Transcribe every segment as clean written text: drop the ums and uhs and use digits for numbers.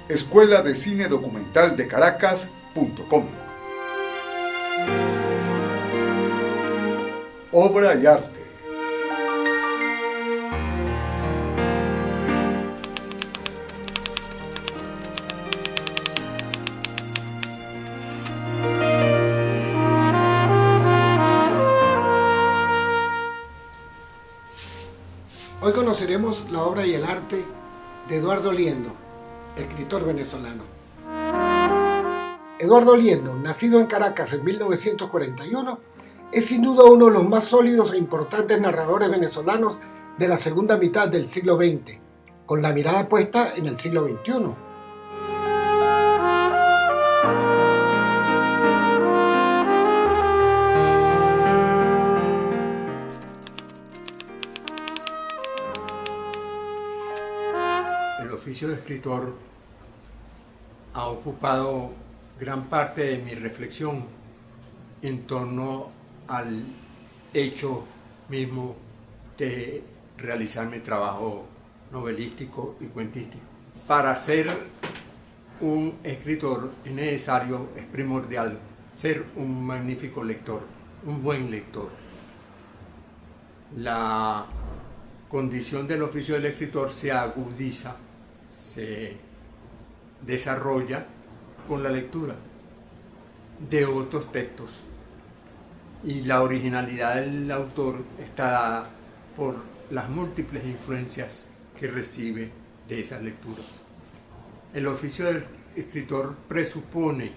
Escuela de Cine Documental de Caracas.com. Obra y arte. Hoy conoceremos la obra y el arte de Eduardo Liendo, escritor venezolano. Eduardo Liendo, nacido en Caracas en 1941, es sin duda uno de los más sólidos e importantes narradores venezolanos de la segunda mitad del siglo XX, con la mirada puesta en el siglo XXI. El oficio de escritor ha ocupado gran parte de mi reflexión en torno al hecho mismo de realizar mi trabajo novelístico y cuentístico. Para ser un escritor es necesario, es primordial, ser un magnífico lector, un buen lector. La condición del oficio del escritor se agudiza, se desarrolla con la lectura de otros textos, y la originalidad del autor está dada por las múltiples influencias que recibe de esas lecturas. El oficio del escritor presupone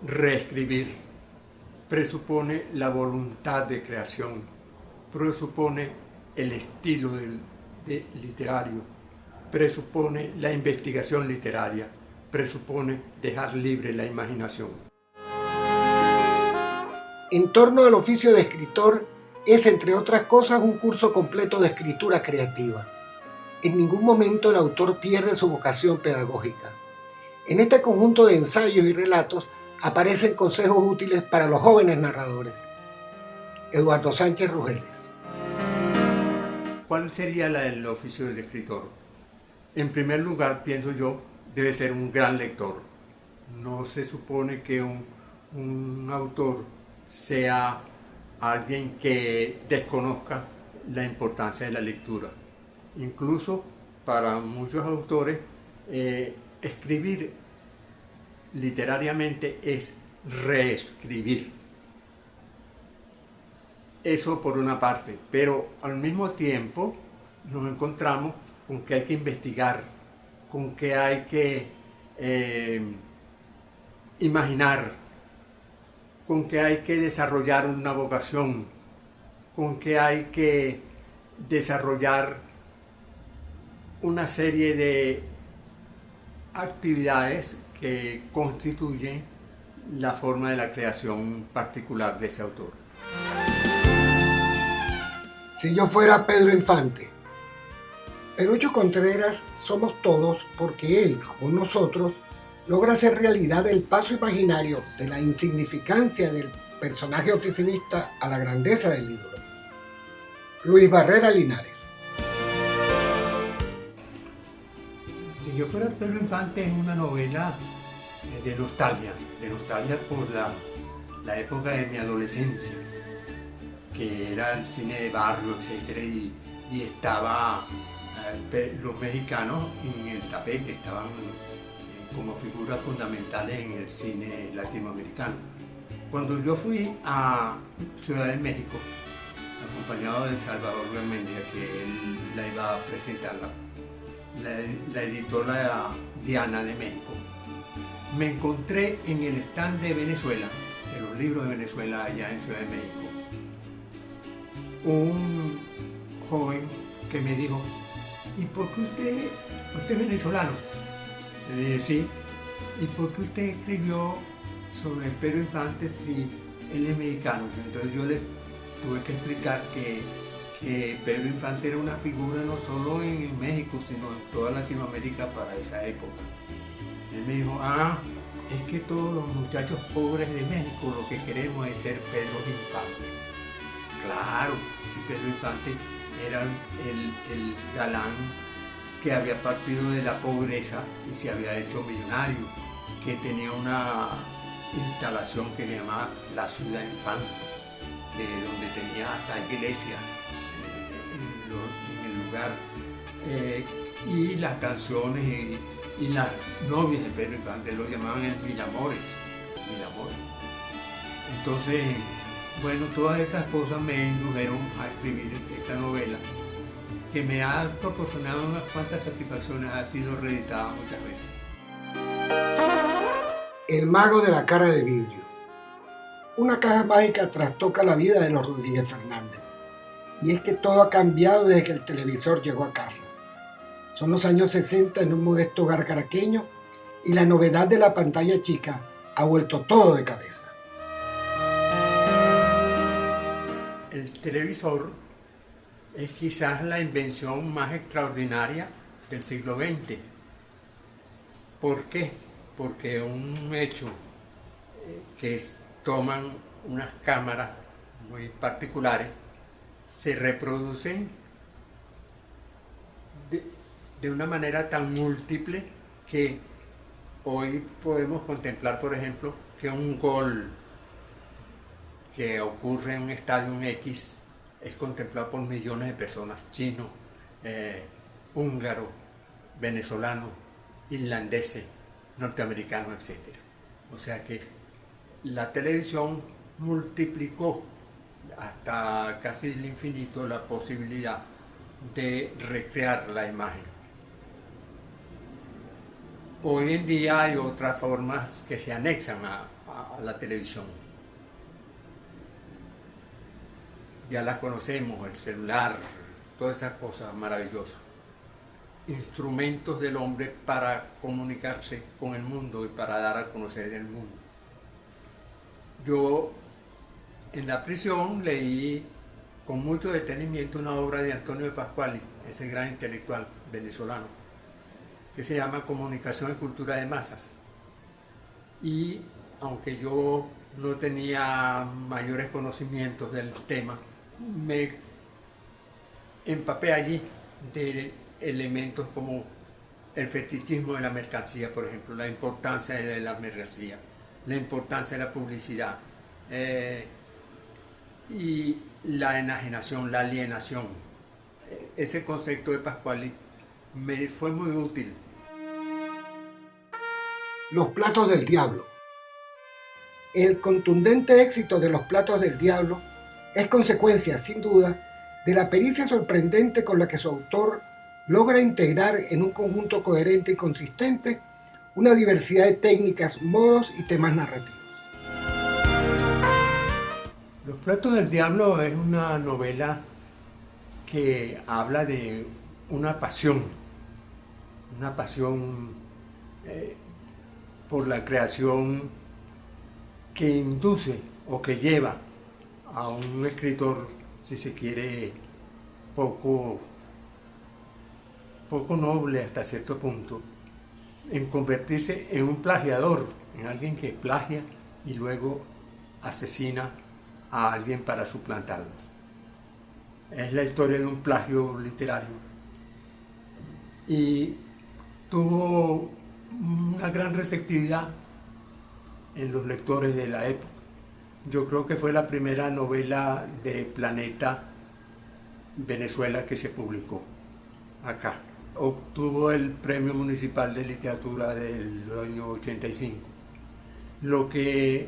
reescribir, presupone la voluntad de creación, presupone el estilo literario, presupone la investigación literaria, presupone dejar libre la imaginación. En torno al oficio de escritor es, entre otras cosas, un curso completo de escritura creativa. En ningún momento el autor pierde su vocación pedagógica. En este conjunto de ensayos y relatos aparecen consejos útiles para los jóvenes narradores. Eduardo Sánchez Rugeles. ¿Cuál sería el oficio del escritor? En primer lugar, pienso yo, debe ser un gran lector. No se supone que un autor sea alguien que desconozca la importancia de la lectura. Incluso para muchos autores, escribir literariamente es reescribir. Eso por una parte, pero al mismo tiempo nos encontramos con que hay que investigar, con que hay que imaginar, con que hay que desarrollar una vocación, con que hay que desarrollar una serie de actividades que constituyen la forma de la creación particular de ese autor. Si yo fuera Pedro Infante. Perucho Contreras somos todos porque él, con nosotros, logra hacer realidad el paso imaginario de la insignificancia del personaje oficinista a la grandeza del ídolo. Luis Barrera Linares. Si yo fuera Pedro Infante es una novela de nostalgia por la época de mi adolescencia, que era el cine de barrio, etc. Y estaba los mexicanos en el tapete, estaban como figuras fundamentales en el cine latinoamericano. Cuando yo fui a Ciudad de México, acompañado de Salvador Garmendia, que él la iba a presentar, la editora Diana de México, me encontré en el stand de Venezuela, de los libros de Venezuela allá en Ciudad de México, un joven que me dijo: ¿y por qué usted es venezolano? Le dije: sí. ¿Y por qué usted escribió sobre Pedro Infante si él es mexicano? Entonces yo le tuve que explicar que Pedro Infante era una figura no solo en México, sino en toda Latinoamérica para esa época. Él me dijo: es que todos los muchachos pobres de México lo que queremos es ser Pedro Infante. Claro, si Pedro Infante era el galán que había partido de la pobreza y se había hecho millonario, que tenía una instalación que se llamaba la Ciudad Infante, donde tenía hasta iglesia en el lugar, y las canciones y las novias de Pedro Infante lo llamaban el Mil Amores. Entonces, bueno, todas esas cosas me indujeron a escribir esta novela, que me ha proporcionado unas cuantas satisfacciones, ha sido reeditada muchas veces. El mago de la cara de vidrio. Una caja mágica trastoca la vida de los Rodríguez Fernández. Y es que todo ha cambiado desde que el televisor llegó a casa. Son los años 60 en un modesto hogar caraqueño y la novedad de la pantalla chica ha vuelto todo de cabeza. El televisor es quizás la invención más extraordinaria del siglo XX. ¿Por qué? Porque un hecho que toman unas cámaras muy particulares, se reproducen de una manera tan múltiple que hoy podemos contemplar, por ejemplo, que un gol que ocurre en un estadio en X es contemplado por millones de personas, chinos, húngaros, venezolanos, irlandeses, norteamericanos, etc. O sea que la televisión multiplicó hasta casi el infinito la posibilidad de recrear la imagen. Hoy en día hay otras formas que se anexan a la televisión. Ya las conocemos, el celular, todas esas cosas maravillosas. Instrumentos del hombre para comunicarse con el mundo y para dar a conocer el mundo. Yo en la prisión leí con mucho detenimiento una obra de Antonio de Pasquali, ese gran intelectual venezolano, que se llama Comunicación y Cultura de Masas. Y aunque yo no tenía mayores conocimientos del tema, me empapé allí de elementos como el fetichismo de la mercancía, por ejemplo, la importancia de la mercancía, la importancia de la publicidad, y la enajenación, la alienación. Ese concepto de Pasquali me fue muy útil. Los platos del diablo. El contundente éxito de Los platos del diablo es consecuencia, sin duda, de la pericia sorprendente con la que su autor logra integrar en un conjunto coherente y consistente una diversidad de técnicas, modos y temas narrativos. Los platos del diablo es una novela que habla de una pasión por la creación que induce o que lleva a un escritor, si se quiere, poco noble hasta cierto punto, en convertirse en un plagiador, en alguien que plagia y luego asesina a alguien para suplantarlo. Es la historia de un plagio literario y tuvo una gran receptividad en los lectores de la época. Yo creo que fue la primera novela de Planeta Venezuela que se publicó acá. Obtuvo el Premio Municipal de Literatura del año 85, lo que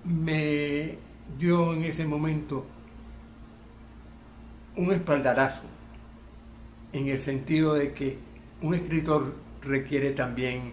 me dio en ese momento un espaldarazo, en el sentido de que un escritor requiere también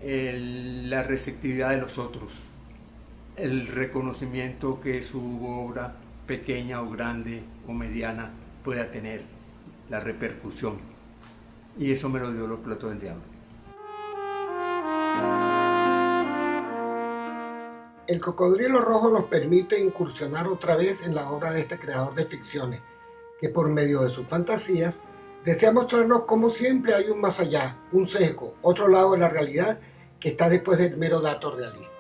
la receptividad de los otros, el reconocimiento que su obra, pequeña o grande o mediana, pueda tener, la repercusión. Y eso me lo dio Los platos del diablo. El Cocodrilo Rojo nos permite incursionar otra vez en la obra de este creador de ficciones, que por medio de sus fantasías desea mostrarnos cómo siempre hay un más allá, un sesgo, otro lado de la realidad que está después del mero dato realista.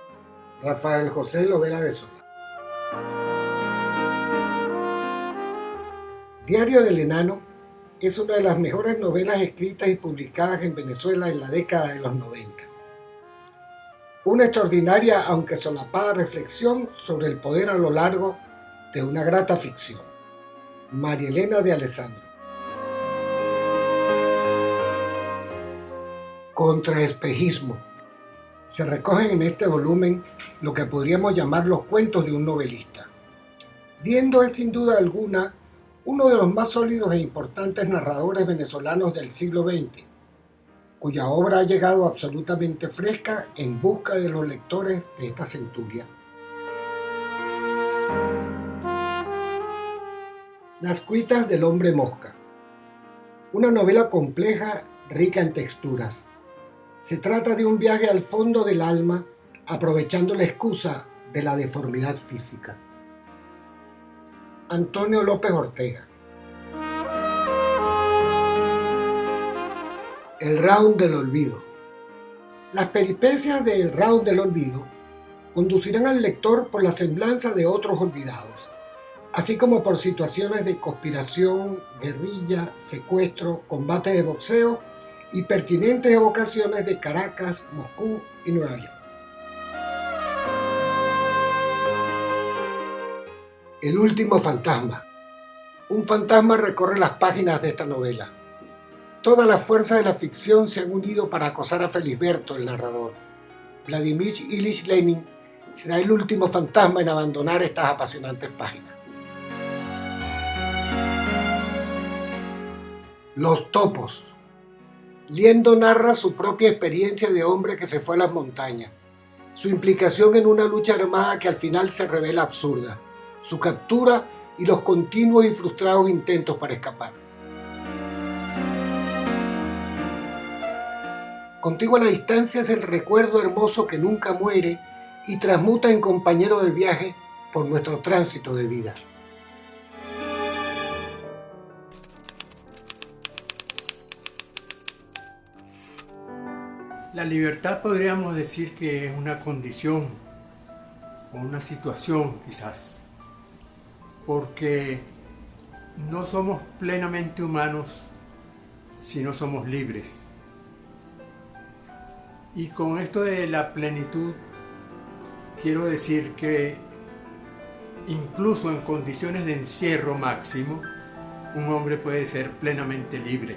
Rafael José Lovera de Sola. Diario del Enano es una de las mejores novelas escritas y publicadas en Venezuela en la década de los 90. Una extraordinaria, aunque solapada, reflexión sobre el poder a lo largo de una grata ficción. María Elena de Alessandro. Contraespejismo. Se recogen en este volumen lo que podríamos llamar los cuentos de un novelista. Diendo es sin duda alguna uno de los más sólidos e importantes narradores venezolanos del siglo XX, cuya obra ha llegado absolutamente fresca en busca de los lectores de esta centuria. Las cuitas del hombre mosca. Una novela compleja, rica en texturas. Se trata de un viaje al fondo del alma, aprovechando la excusa de la deformidad física. Antonio López Ortega. El Round del Olvido. Las peripecias del Round del Olvido conducirán al lector por la semblanza de otros olvidados, así como por situaciones de conspiración, guerrilla, secuestro, combate de boxeo y pertinentes evocaciones de Caracas, Moscú y Nueva York. El último fantasma. Un fantasma recorre las páginas de esta novela. Todas las fuerzas de la ficción se han unido para acosar a Felisberto, el narrador. Vladimir Ilich Lenin será el último fantasma en abandonar estas apasionantes páginas. Los topos. Liendo narra su propia experiencia de hombre que se fue a las montañas, su implicación en una lucha armada que al final se revela absurda, su captura y los continuos y frustrados intentos para escapar. Contigo a la distancia es el recuerdo hermoso que nunca muere y transmuta en compañero de viaje por nuestro tránsito de vida. La libertad podríamos decir que es una condición o una situación quizás, porque no somos plenamente humanos si no somos libres. Y con esto de la plenitud quiero decir que incluso en condiciones de encierro máximo, un hombre puede ser plenamente libre.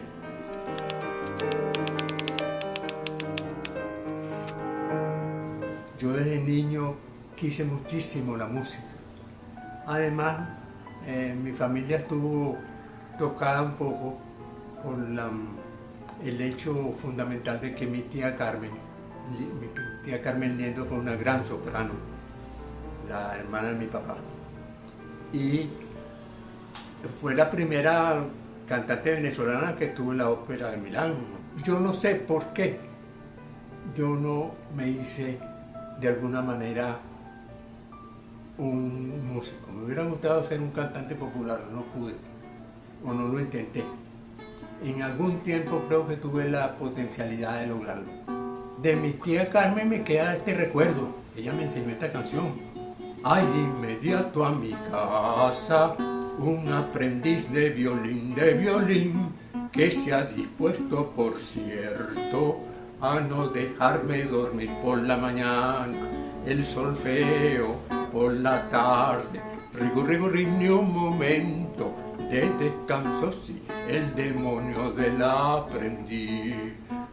Yo desde niño quise muchísimo la música. Además, mi familia estuvo tocada un poco por el hecho fundamental de que mi tía Carmen Liendo fue una gran soprano, la hermana de mi papá. Y fue la primera cantante venezolana que estuvo en la ópera de Milán. Yo no sé por qué yo no me hice de alguna manera un músico. Me hubiera gustado ser un cantante popular, no pude, o no lo intenté. En algún tiempo creo que tuve la potencialidad de lograrlo. De mi tía Carmen me queda este recuerdo. Ella me enseñó esta canción. Hay inmediato a mi casa un aprendiz de violín, que se ha dispuesto, por cierto, a no dejarme dormir por la mañana, el solfeo por la tarde, ni un momento de descanso, sí, el demonio del aprendiz.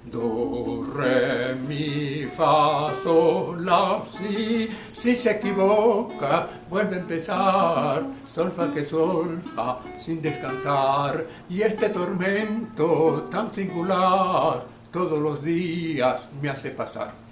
Do, re, mi, fa, sol, la, si se equivoca, vuelve a empezar, solfa que solfa, sin descansar, y este tormento tan singular, todos los días me hace pasar.